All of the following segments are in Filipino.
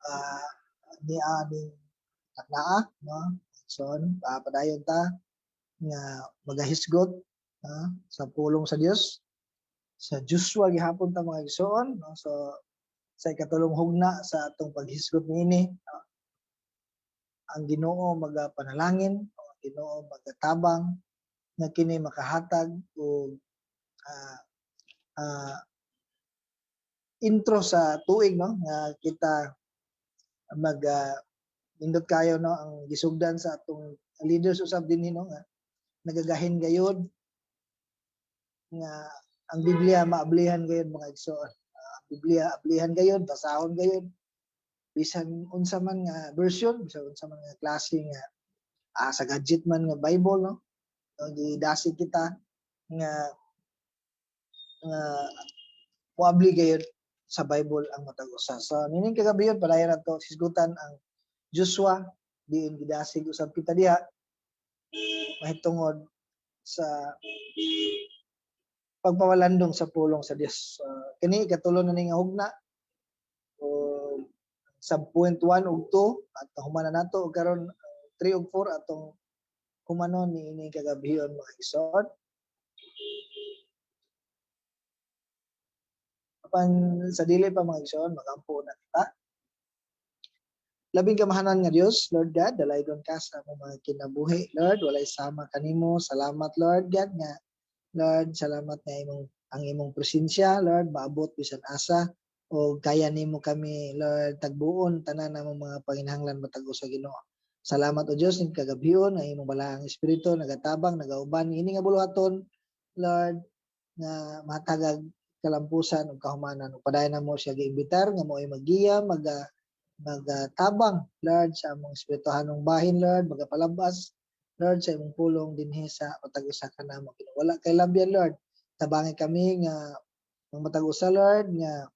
uh, ni aning naa no son padayon ta nga magahisgot sa pulong sa Dios sa Joshua gihapon ta mga igsoon no? So sa ikatulong hugna sa atong paghisgot niini ang Ginoo magapanalangin ang Ginoo magatabang nga kini makahatag og intro sa tuig no nga kita mag indot kayo no ang gisugdan sa atong leaders usab dinhi no nga nagagahin gayud nga ang Biblia maablihan gayud mga igsoon. Ang Biblia ablihan gayud, basahon gayud. Bisan unsa man nga version, bisan unsa man nga klase nga sa gadget man nga Bible no. Gidasi kita nga muabli gayud sa Bible ang matag usa. So nining kagabiyon padayon nato hisgutan ang Joshua diin gidasig usab kita diha mahitungod sa pagpawalandong sa pulong sa Dios. Kini ikatulo na ni nga hugna o sa point 1 ug 2 at humana nato karon 3 ug 4 atong humanon ni ini kagabiyon mga igsoon. Apan sa dili pa mga igsoon magampo na kita. Labing kamahanan nga Dios, Lord God, dalaygon ka sa among mga kinabuhi, Lord, walay sama kanimo. Salamat Lord God nga Lord, salamat nga ang imong presensya, Lord, maabot bisan asa o kaya nimo kami, Lord, tagbuon tanan namong mga panginahanglan matag-o sa Ginoo. Salamat o Dios ning kagabion nga imong balaang espiritu nagatabang, nagauban ini nga buluhaton, Lord, nga matagag kalampusan ug kahumanan. Ug padayon namo siya giimbitar nga mo'y maggiya, magtabang, Lord, sa among espirituhanong bahin, Lord, magapalabas, Lord, sa imong pulong dinhi sa matag-usa ka namo. Wala kay labyan, Lord. Tabangi kami nga matag-usa, Lord, nga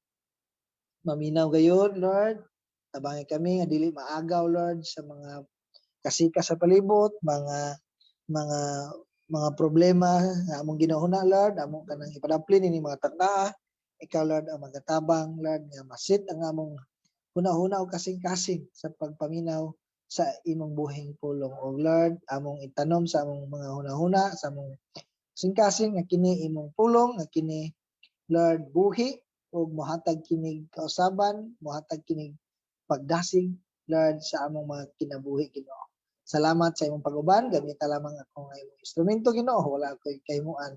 maminaw gayud, Lord. Tabangi kami nga dili maagaw, Lord, sa mga kasika sa palibot, mga problema nga among ginahuna, Lord, among kanang ipadapli ni mga tanda. Ikaw, Lord, ang magatabang, Lord, nga masit ang among huna-huna o kasing-kasing sa pagpaminaw sa imong buhing pulong. O Lord, among itanom sa among mga huna-huna, sa among kasing-kasing nga kini imong pulong, nga kini Lord buhi o mohatag kinig kausaban, mohatag kinig pagdasig, Lord, sa among mga kinabuhi, Ginoo. Salamat sa imong pag-uban, gamita lamang ako nga imong instrumento, Ginoo. Wala ko'y kaymuan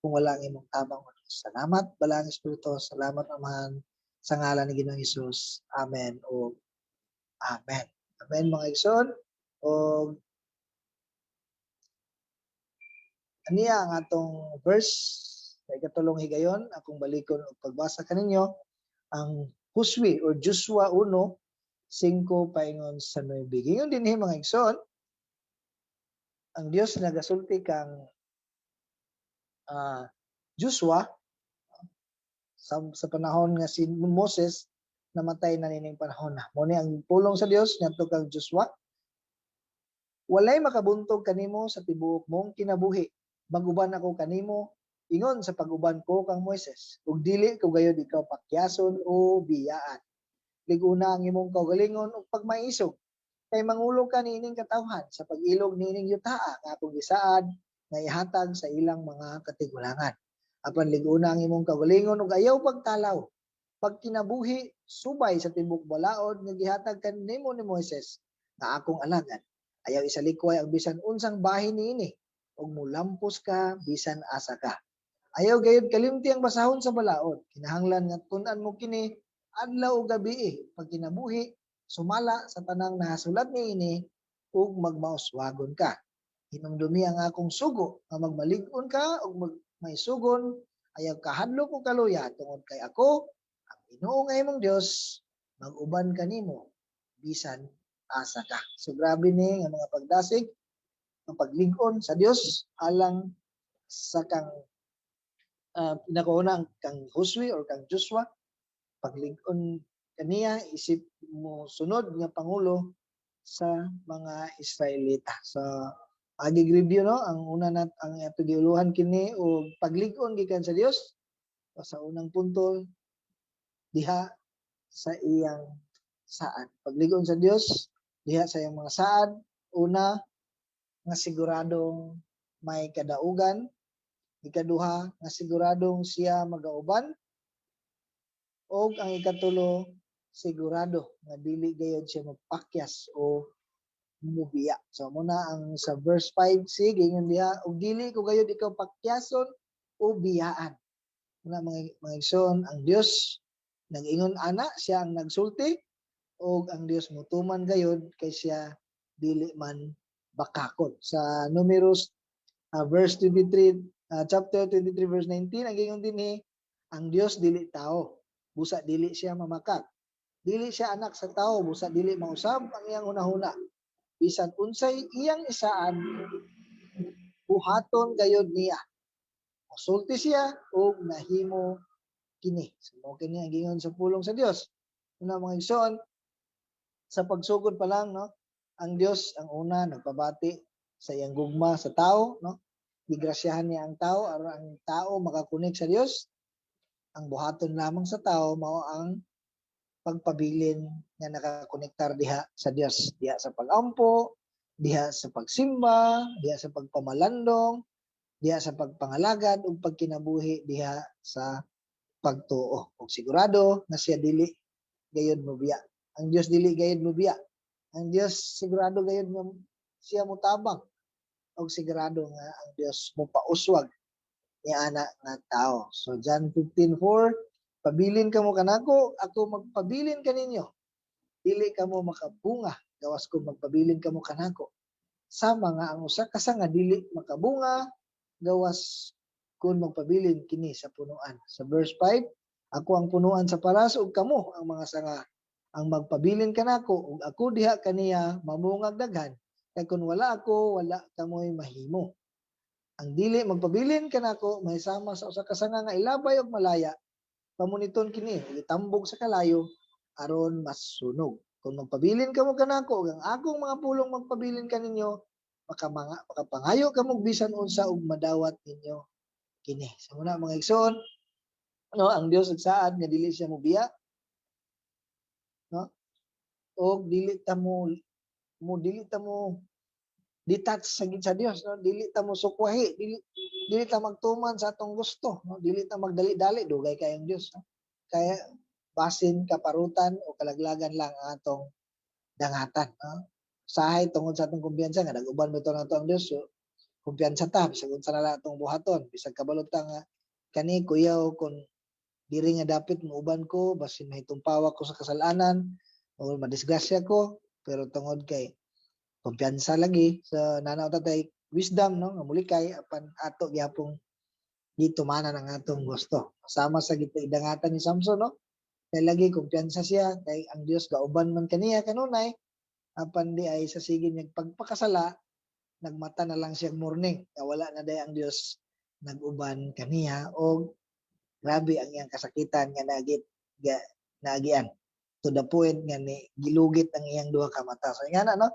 kung wala ang imong tabang. Salamat, Balang Espiritu. Salamat, Amahan, sa ngalan ni Ginoong Hesus. Amen o Amen. Amen mga igsoon. O aniya ang atong verse kay katulong higayon akong balikon og pagbasa kaninyo ang Huswi or Joshua 1:5 paingon sa 9. Giingon dinhi mga igsoon ang Dios nagasulti kang Joshua sa panahon nga si Moses namatay na nining panahon na. Mo ni ang pulong sa Dios ngadto kang Joshua. Walay makabuntog kanimo sa tibuok mong kinabuhi. Maguban ako kanimo ingon sa paguban ko kang Moises. Ug dili ko gayud ikaw pakyason o biyaan. Liguna ang imong kaugalingon ug pagmaisog. Kay mangulo ka niining katawhan sa pag-ilog niining yutaa nga akong gisaad nga ihatag sa ilang mga katigulangan. Apan liguna ang imong kaugalingon ug ayaw pagtalaw. Pag kinabuhi subay sa tibuok balaod nga gihatag kanimo ni Moises nga akong alagad. Ayaw isalikway ang bisan unsang bahin niini ug mulampos ka bisan asa ka. Ayaw gayud kalimti ang basahon sa balaod. Kinahanglan nga tun-an mo kini adlaw ug gabi pag kinabuhi sumala sa tanang nahasulat niini ug magmauswagon ka. Hinumdumi ang akong sugo nga magmalig-on ka ug maisugon ayaw kahadlok o kaluya tungod kay ako ang Ginoo nga imong Dios mag-uban kanimo bisan asa ka. So grabe ni nga mga pagdasig ang paglig-on sa Dios alang sa kang pinakauna kang Huswi or kang Joshua paglig-on kaniya isip mo sunod nga pangulo sa mga Israelita. So agi-review no ang una nat ang ato giuluhan kini og paglig-on gikan sa Dios o sa unang punto diha sa iyang saad. Pagligon sa Dios diha sa iyang mga saad, una nga siguradong may kadaugan, ikaduha nga siguradong siya magauban, og ang ikatulo sigurado nga dili gayud siya magpakyas o mubiya. So muna ang sa verse 5 sige ingon diha, og dili ko gayud ikaw pakyason o biyaan. Muna mga igsoon, ang Dios nag-ingon ana, siya ang nagsulti, og ang Dios mutuman gayud kay siya dili man bakakon. Sa Numeros verse 23, chapter 23 verse 19, ang ingon dinhi, ang Dios dili tao, busa dili siya mamakak. Dili siya anak sa tao, busa dili mausab ang iyang hunahuna. Bisan unsay iyang isaan, buhaton gayud niya. Mosulti siya og nahimo kini. So mo kini ang gingon sa pulong sa Dios. Una mga igsoon, sa pagsugod pa lang no, ang Dios ang una nagpabati sa iyang gugma sa tao no. Gigrasyahan niya ang tao aron ang tao makakunik sa Dios. Ang buhaton lamang sa tao mao ang pagpabilin nga nakakonektar diha sa Dios, diha sa pagampo, diha sa pagsimba, diha sa pagpamalandong, diha sa pagpangalagad ug pagkinabuhi diha sa pagtuo. Ug sigurado na siya dili gayud mobiya. Ang Dios dili gayud mobiya. Ang Dios sigurado gayud nga siya mutabang. Og sigurado nga ang Dios mopauswag ni ana nga tao. So John 15:4, pabilin kamo kanako, ako magpabilin kaninyo. Dili kamo makabunga, gawas ko magpabilin kamo kanako. Sama nga ang usa ka sanga dili makabunga, gawas kun magpabilin kini sa punuan. Sa verse 5, ako ang punuan sa paras ug kamo ang mga sanga. Ang magpabilin kanako ug ako diha kaniya mamungag daghan. Kay kun wala ako, wala kamoy mahimo. Ang dili magpabilin kanako mahisama sa usa ka sanga nga ilabay og malaya. Pamuniton kini, itambog sa kalayo aron mas sunog. Kung magpabilin kamo kanako ug ang akong mga pulong magpabilin kaninyo, makapangayo kamo bisan unsa ug madawat ninyo kini. Sa muna mga igsoon, no, ang Dios ug saad nga dili siya mobiya, no? Og dili ta mo detach sa Dios, no? Dili ta mo sukwahi, dili ta magtuman sa atong gusto, no? Dili ta magdali-dali dugay kayong Dios, no? Kaya basin kaparutan o kalaglagan lang ang atong dangatan, no? Sahay tungod sa atong kumpiyansa nga nag-uban mo ito na ito ang Dios, so kumpiyansa ta bisag unsa na lang atong buhaton, bisag kabalot ta nga kani kuyaw kun diri nga dapit muuban ko basin mahitumpawa ko sa kasalanan o madisgrasya ko, pero tungod kay kumpiyansa lagi sa nanaw tatay wisdom, no, nga mulikay apan ato gyapong gitumanan ang atong gusto. Sama sa gitidangatan ni Samson, no, kay lagi kumpiyansa siya kay ang Dios gauban man kaniya kanunay, apan di ay sa sige niyang pagpakasala nagmata na lang siyang morning, wala na day ang Dios naguban kaniya og grabe ang iyang kasakitan nga naagian to the point nga ni gilugit ang iyang duha ka mata. So nga na, no,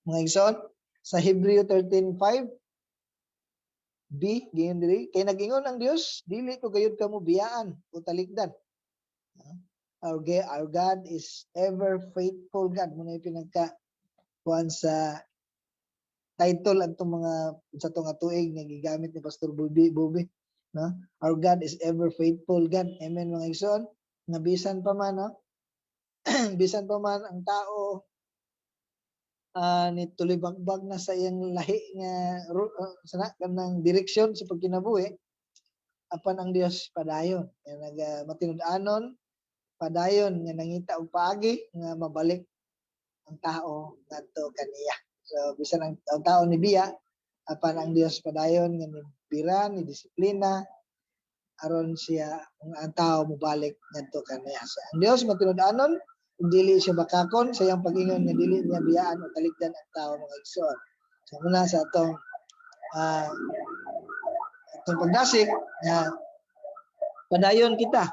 mga igsoon, sa Hebreo 13:5 B giyon diri, kay nag-ingon ang Dios dili ko gayud kamo biyaan o talikdan. Our God is ever faithful God. Muna yung pinagka kuan sa title atong mga sa tong tuig nga gigamit ni Pastor Bubi, no? Our God is ever faithful God. Amen mga igsoon. Nga bisan pa man, no? Bisan pa man ang tao ni tulibagbag na sa iyang lahi nga sana kanang direksyon sa pagkinabuhi, apan ang Dios padayon nga matinud-anon, padayon nga nangita og paagi nga mabalik ang tao ngadto kaniya. So bisan ang tao ni biya, apan ang Dios padayon nga nibira ni disiplina aron siya ang tao mobalik ngadto kaniya. So, ang Dios matinud-anon, dili siya bakakon sa iyang pag-ingon nga dili niya biyaan o talikdan ang tao mga igsoon. So muna sa atong pagdasig nga padayon kita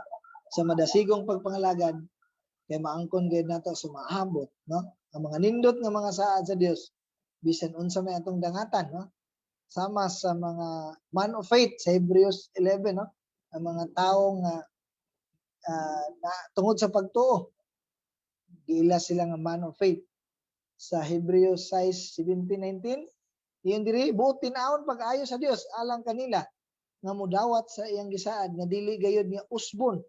sa madasigong pagpangalagad kay maangkon gayud nato sa maahambot, no, ang mga nindot nga mga saad sa Dios bisan unsa may atong dangatan, no, sama sa mga man of faith sa Hebrews 11, no, ang mga tawo nga na tungod sa pagtuo giila sila nga man of faith. Sa Hebreo 6:17-19, iyon diri buot tinaon pag-ayo sa Dios alang kanila nga mudawat sa iyang gisaad nga dili gayud nga usbon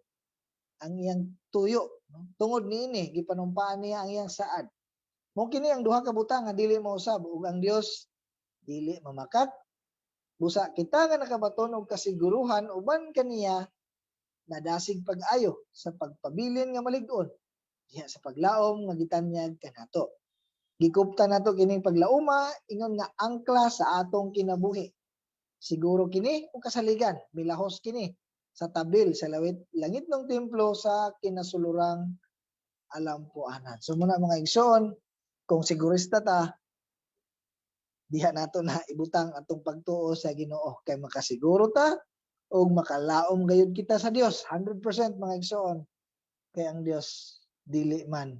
ang iyang tuyo. Tungod niini gipanumpaan niya ang iyang saad. Mo kini ang duha ka butang nga dili mausab ug ang Dios dili mamakat. Busa kita nga nakabaton og kasiguruhan uban kaniya nadasig pag-ayo sa pagpabilin nga malig-on diha sa paglaom nga gitanyag kanato. Gikuptan nato kining paglauma ingon nga angkla sa atong kinabuhi. Siguro kini o kasaligan, milahos kini sa tabil sa langit ng templo sa kinasulurang alampuanan. So muna mga igsoon, kung sigurista ta, diha nato na ibutang atong pagtuo sa Ginoo kay makasiguro ta o makalaom gayud kita sa Dios 100% mga igsoon. Kay ang Dios dili man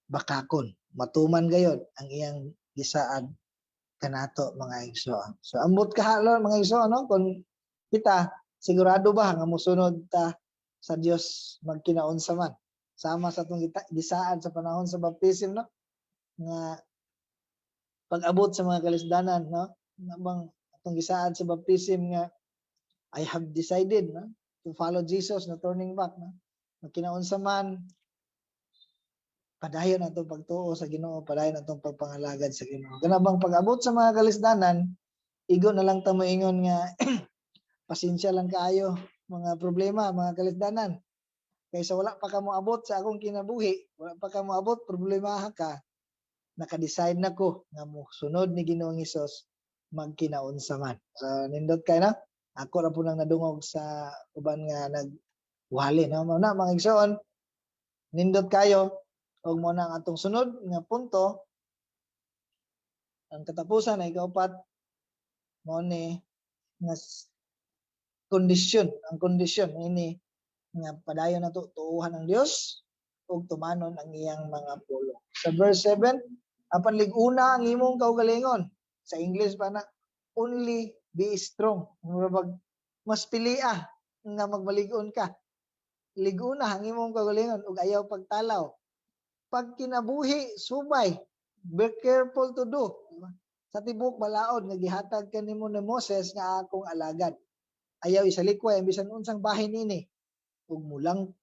bakakon, matuman gayud ang iyang gisaad kanato mga igsoon. So ambot kahalon mga igsoon no, kung kita sigurado ba nga mosunod ta sa Dios magkinaunsa man sama sa atong gisaad sa panahon sa baptism no, nga pag-abot sa mga kalisdanan no, nabang atong gisaad sa baptism nga I have decided no to follow Jesus, no turning back no, magkinaunsa man padayon atong pagtuo sa Ginoo, padayon atong pagpangalagad sa Ginoo. Kanabang pag-abot sa mga kalisdanan, igo na lang ta moingon nga pasensya lang kaayo mga problema, mga kalisdanan. Kaysa wala pa ka moabot sa akong kinabuhi, wala pa ka moabot, problemaha ka, naka-decide na ko nga mo sunod ni Ginoong Hesus magkinaunsa man. So nindot kay na, ako ra po nang nadungog sa uban nga nagwali no, na mga igsoon, nindot kayo. Og mo na ang atong sunod nga punto, ang katapusan ay kaupat mo ni nga kondisyon, ang kondisyon ini nga padayon nato tuuhan ang Dios ug tumanon ang iyang mga pulong. Sa verse 7, apan lig-una ang imong kaugalingon. Sa English pa na only be strong. Mas pilia nga magmalig-on ka. Lig-una ang imong kaugalingon ug ayaw pagtalaw. Pag kinabuhi, subay. Be careful to do. Sa tibok balaod nga gihatag kanimo ni Moses nga akong alagad. Ayaw isalikway ang bisan unsang bahin nini. Ug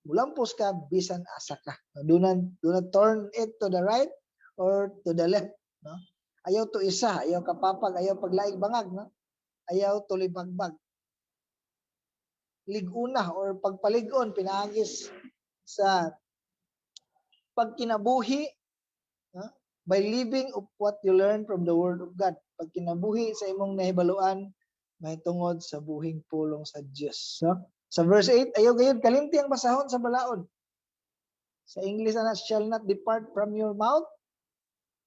mulampos ka bisan asa ka. Do not turn it to the right or to the left, no? Ayaw to isa, ayaw kapapag, ayaw paglaig bangag, no? Ayaw to libagbag. Lig-una or pagpalig-on pinaagis sa pagkinabuhi, by living of what you learn from the Word of God. Pagkinabuhi sa imong nahibaluan, may tungod sa buhing pulong sa Diyos. No? Sa verse 8, ayaw gayud kalimti ang basahon sa balaod. Sa English na, shall not depart from your mouth.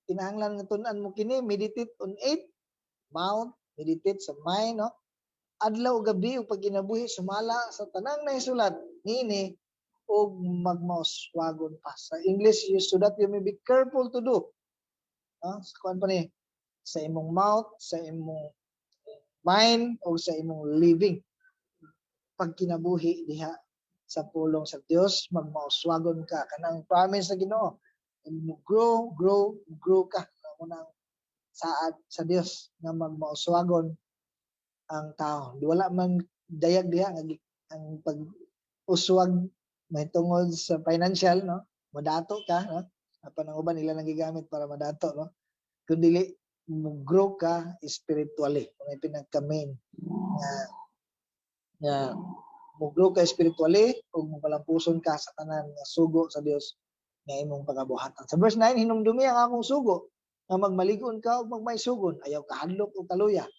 Kinahanglan nga tun-an mo kini, meditate on it. Mouth, meditate sa mind, no? Adlaw o gabi o pagkinabuhi, sumala sa tanang naisulat, nini, o magmauswagon pa. Sa English, so that you may be careful to do. Sa kuan pa ni, sa imong mouth, sa imong mind, o sa imong living. Pag kinabuhi diha sa pulong sa Dios, magmauswagon ka. Kanang promise sa Ginoo, grow ka. Munang saad sa Dios nga magmauswagon ang tao. Di wala man dayag diha ang pag-uswag may tungod sa financial, no? Madato ka, no? Apan ang uban nila nagigamit para madato, no? Kundi mo-grow ka spiritually. Kung may pinagka-main nga mo-grow ka spiritually ug mapalampuson ka sa tanan nga sugo sa Dios nga imong pagabuhatan. Sa verse 9, hinumdumi ang akong sugo nga magmaligon ka ug magmaysugon, ayaw kahadlok o kaluya.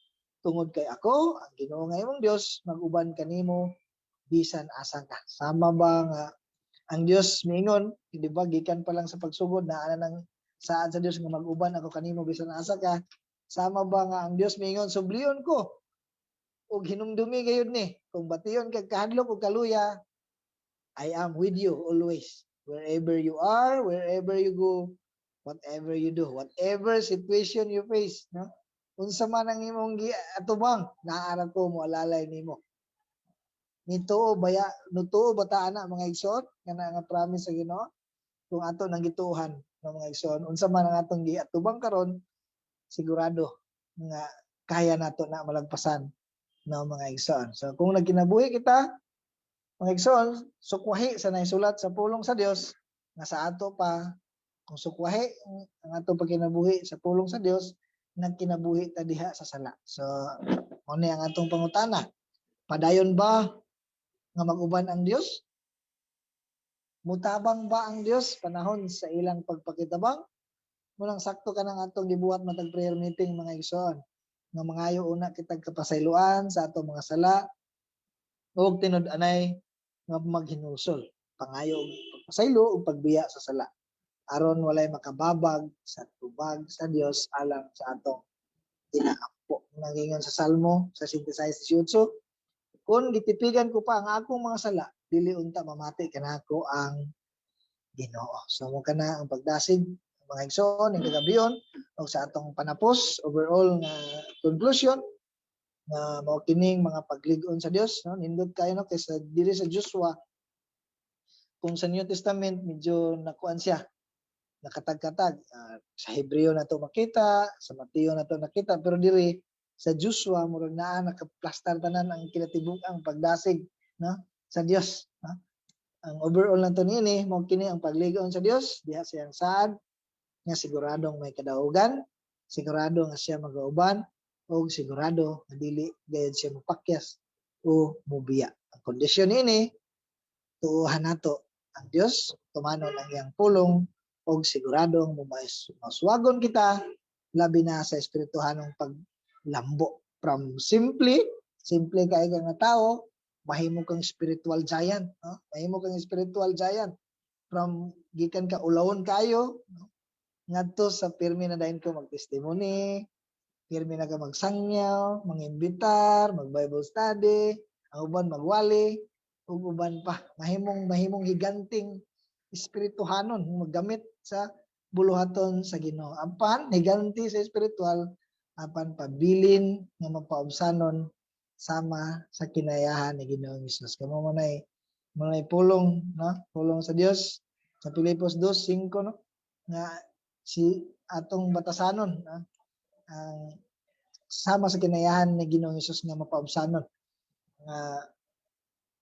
Tungod kay ako, ang Ginoo nga imong Dios, mag-uban kanimo bisan asa ka. Sama ba nga ang Dios miingon, di ba gikan pa lang sa pagsugod na ana nang saad sa Dios nga mag-uban ako kanimo bisan asa ka. Sama ba nga ang Dios miingon, subliyon ko ug hinumdumi gayud ni kung bation kag kahadlok ug kaluya, I am with you always. Wherever you are, wherever you go, whatever you do, whatever situation you face, no? Unsa man ang imong atubang, naara ko mo alalay nimo. Nutuo ba ta ana mga igsoon nga promise sa Ginoo? kung ato nang gituhan ng mga igsoon, unsa man ang atong giatubang karon, sigurado nga kaya nato na malagpasan ng mga igsoon. So kung nagkinabuhi kita, mga igsoon, sukwahi sa naisulat sa pulong sa Dios nga sa ato pa, kung sukwahi ang ato pagkinabuhi sa pulong sa Dios, nagkinabuhi ta diha sa sala. So mo ni ang atong pangutana, padayon ba nga mag-uban ang Dios? Mutabang ba ang Dios panahon sa ilang pagpakitabang? Munang sakto ka ng atong gibuhat matag prayer meeting mga igsoon. Nga mangayo una kitag kapasayloan sa atong mga sala ug tinud-anay nga maghinulsol. Pangayo og pagpasaylo ug pagbiya sa sala. Aron walay makababag sa tubag sa Dios alang sa atong inaampo. Nagingon sa Salmo sa 66:18, kung gitipigan ko pa ang akong mga sala, dili unta mamati kanako ang Ginoo. So mo kana ang pagdasig mga igsoon ning kagabion o sa atong panapos overall nga conclusion nga mao kining mga paglig-on sa Dios, no? Nindot kayo no kaysa diri sa Joshua, kung sa New Testament medyo nakuan siya nakatag-katag, sa Hebreo na to makita, sa Mateo na to nakita, pero diri sa Joshua murag naa nakaplastar tanan ang kinatibuk-ang pagdasig, no, sa Dios, no? Ang overall na to niini mao kini ang paglig-on sa Dios diha siyang saad nga siguradong may kadaugan, sigurado nga siya magauban, o sigurado nga dili gayud siya mopakyas o mobiya. Ang kondisyon niini tuuhan nato ang Dios, tumanon ang iyang pulong, o siguradong maswagon kita labi na sa espirituhanong paglambo. From simple kay nga tao, mahimo kang spiritual giant, no? Mahimo kang spiritual giant from gikan ka ulawon kayo, no? Ngadto sa pirmi na dayon ko magtestimony, pirmi na ka magsangyaw, mangimbitar, mag-Bible study, ang uban magwali, ug uban pa mahimong higanting espirituhanon maggamit sa buluhaton sa Ginoo. Apan higanti sa espiritual, apan pabilin nga mapaubsanon sama sa kinayahan ni Ginoong Hesus. Kamo manay pulong, no? Pulong sa Dios sa Filipos 2:5, no? Nga si atong batasanon, no? Ang sama sa kinayahan ni Ginoong Hesus nga mapaubsanon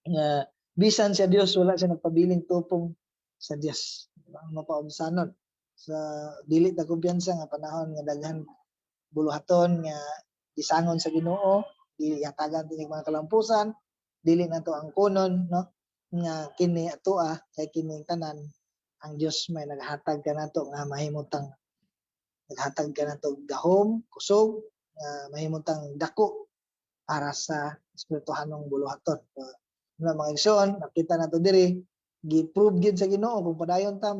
nga bisan siya Dios wala siya nagpabiling tupong sa Dios. Ang mapaubsanon sa dili ta kumpiyansa nga panahon nga daghan buluhaton nga gisangon sa Ginoo, dili yatagan tinig mga kalampusan, dili nato ang kunon, no, nga kini atoa kay kini tanan ang Dios may naghatag kanato nga mahimutang naghatag kanato gahom, kusog nga mahimutang dako para sa espirituhanong buluhaton. Mga igsoon, nakita nato diri gi-prove gid sa Ginoo kung padayon ta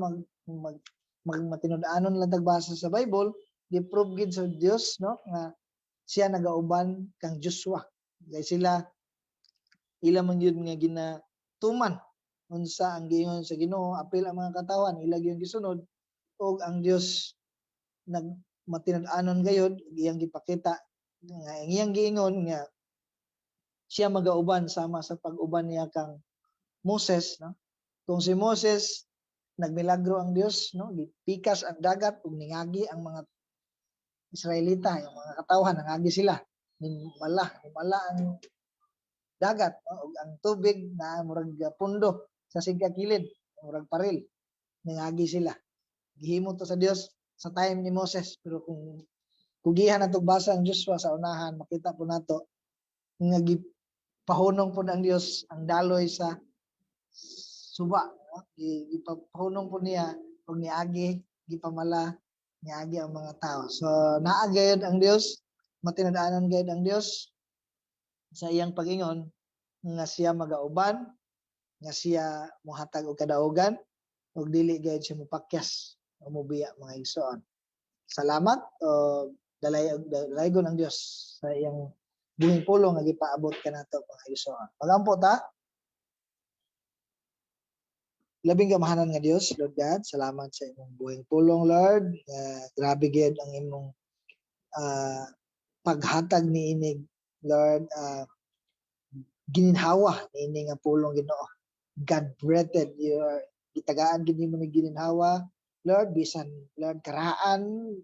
matinud-anon lang tagbasa sa Bible, gi-prove gid sa Dios, no, nga siya nagauban kang Joshua. Kay sila ila man gyud nga ginatuman unsa ang giingon sa Ginoo, apil ang mga katawan ila gyud gisunod, ug ang Dios matinud-anon gayud iyang gipakita nga iyang giingon nga siya magauban sama sa pag-uban niya kang Moses, no? Kung si Moses nagmilagro ang Dios, no? Gipikas ang dagat ug ningagi ang mga Israelita, yung mga katawhan nangagi sila. Nimala ang dagat, no? Ug ang tubig na murag pundo sa sigkakilid, murag paril. Ningagi sila. Gihimo to sa Dios sa time ni Moses, pero kung kugihan nato basa ang Joshua sa unahan, makita po nato nga gipahunong po ng Dios ang daloy sa suba, no? Gipahunong po niya kung niagi, gipamala niagi ang mga tao. So naagayod ang Dios, matinad-anon gayud ang Dios sa iyang pag-ingon nga siya magauban, nga siya mohatag og kadaugan, ug dili gayud siya mopakyas o mobiya mga igsoon. Salamat dalaygon ang Dios sa iyang buhing pulong nga gipaabot kanato mga igsoon. Pagampo ta. Labing gamahanan nga Dios, Lord God, salamat sa imong buhing pulong, Lord. Grabe gid ang imong paghatag niinig, Lord. Gininhawa niini nga pulong Ginoo. God-breathed, gitagaan gid nimo ni gininhawa Lord, bisan Lord karaan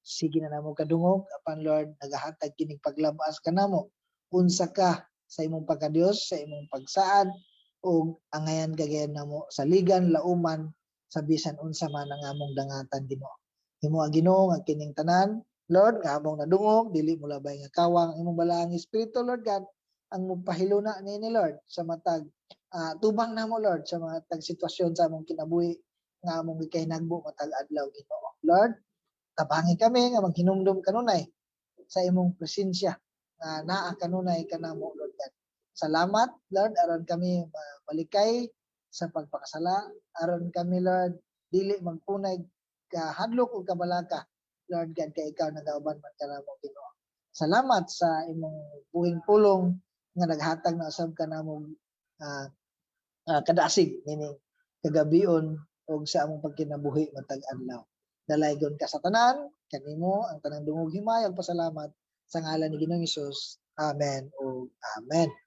sige na namo kadungog apan Lord nagahatag kining paglabas kanamo unsa ka sa imong pagkadios sa imong pagsaad ug angayan kagayan namo sa ligan lauman sa bisan unsa man ang among dangatan Ginoo. Himo ang Ginoo nga kining tanan Lord nga among nadungog dili mo labay nga kawang imong balaang espiritu Lord God ang magpahiluna niini Lord sa matag tubang namo Lord sa matag sitwasyon sa among kinabuhi nga among gikahinagbo matag adlaw Ginoo. Lord, tabangi kami nga maghinumdum kanunay sa imong presensya nga naa kanunay kanamo Lord God. Salamat Lord aron kami malikay sa pagpakasala aron kami Lord dili magpunay ka hadlok ug kabalaka Lord God kay ikaw nagauban man kanamo Ginoo. Salamat sa imong buhing pulong nga naghatag na usab kanamo kadasig meaning kagabion og sa among pagkinabuhi matag adlaw. Dalaygon ka sa tanan, kanimo ang tanang dungog himay ug pasalamat sa ngalan ni Ginoong Hesus. Amen o Amen.